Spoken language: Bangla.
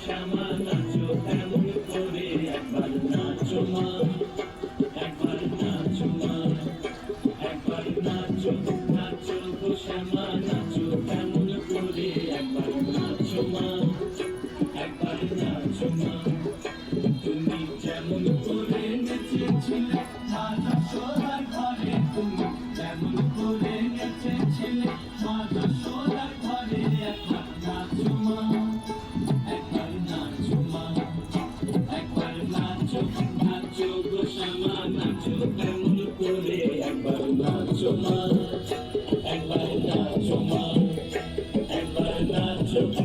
শ্যামা নাচো কেমন করে একবার নাচো মা, একবার নাচো মা, একবার নাচো নাচো গো শ্যামা নাচো কেমন করে একবার নাচো মা, একবার নাচো মা। তুমি যেমন করে নেচেছিলে মা যশোদার ঘরে, তুমি যেমন করে নেচেছিলে মা যশোদার ঘরে, একবার নাচো মা, একবার নাচো মা, একবার নাচো নাচো গো শ্যামা নাচো কেমন করে একবার নাচো মা, একবার নাচো মা, একবার নাচো।